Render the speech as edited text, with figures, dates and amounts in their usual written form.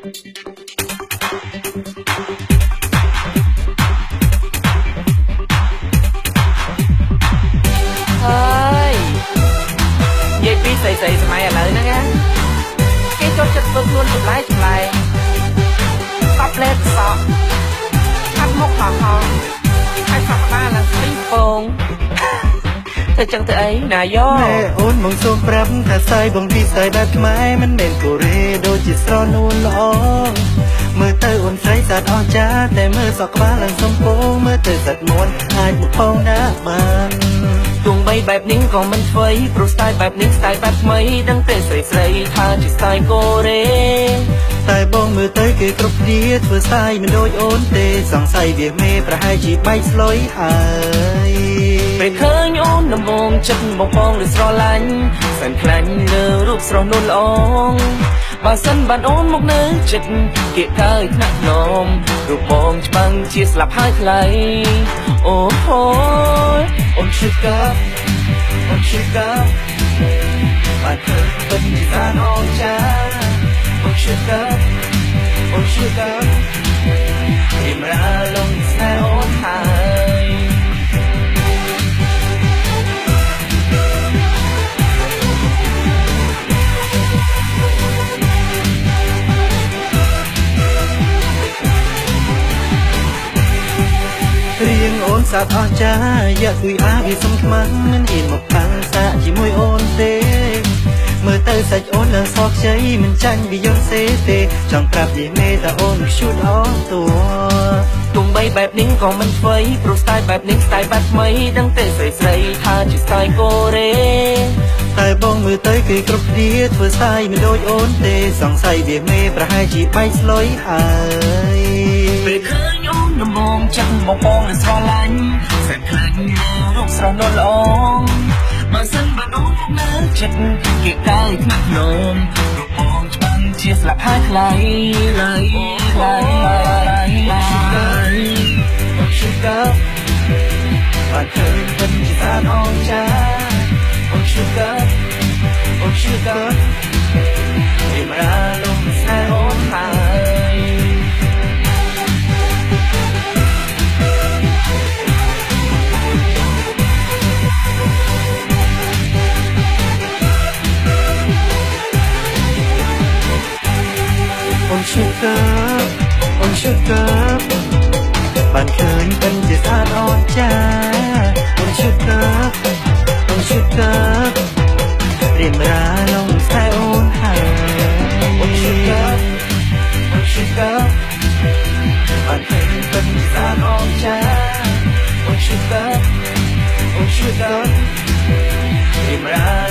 hơi vậy pi xây xây mày lại nữa nghe cái cho chật vật luôn chụp lại tóc lên sọ cắt mốc hò hò ai sọc ba là ping pong thế chẳng thể ấy nà do mẹ ôn mong xôm prap thà sai bông vi sai bát mái mình đèn cổ rê đôi chỉ so nôn lõ mưa tới ôn say giặt o chaแต่mưa sọc ba lần xôm phố mưa tới giặt muôn hai một phong đã bàn ទោះបីបែបនេះក៏មិនធ្វើព្រោះ style បែបនេះ style បែបថ្មីដឹងទេស្រីថាជា style កូរ៉េ តែបងមើលទៅគេគ្រប់គ្នាធ្វើស្ទាយមិនដូចអូនទេសង្ស័យវាមេប្រហែលជាបែកស្លុយហើយពេលឃើញអូនដំបងចិត្តបងឬស្រឡាញ់សែនខ្លាញ់លើរូបស្រស់នួនល្អងបើសិនបានអូនមកនៅចិត្តគៀកកើយថ្នាក់នំរូបបងច្បាំងជាស្លាប់ហើយថ្លៃអូហូយអូន sugar អូន sugar បានឃើញពិតជាបានអូនចាអូន sugar អូន sugar ពីមរាលងស្នេហ៍អូនហើយរៀងអូនសាប់អស់ចាយកគួយអាវាសំខ្មាំងមិនហ៊ានមកផាំងសាក់ជាមួយអូនទេមើលទៅសាច់អូនឡើងសោកជ័យមិនចាញ់ពីយន្តសេទេចង់ប្រាប់និយាយមេតែអូនខ្ជូតអស់តួទោះបីបែបនេះក៏មិនធ្វើព្រោះ style បែបនេះ style បែបថ្មីដឹងទេស្រីថាជា style កូរ៉េតែបងមើលទៅគេគ្រប់គ្នាធ្វើស្ទាយមិនដូចអូនទេសង្ស័យវាមេប្រហែលជាបែកស្លុយហើយពេលឃើញអូនដំបងចិត្តបងឬស្រឡាញ់សែនខ្លាញ់រូបស្រស់នួនល្អងបើសិនបានអូនមកនៅចិត្តគៀកកើយថ្នាក់នំរូបបងច្បាំងជាស្លាប់ហើយថ្លៃsugar បានឃើញពិតជាបានអូនចាអូន sugar អូន sugar ពីមរាលងស្នេហ៍អូនហើយអូន sugar អូន sugar បានឃើញពិតជាស្អាតអូនចាអូន sugar អូន sugar រៀមរាលងស្នេហ៍អូនហើយអូន sugar អូន sugar បានឃើញពិតជាស្អាតអូនចាអូន sugar អូន sugar រៀមរា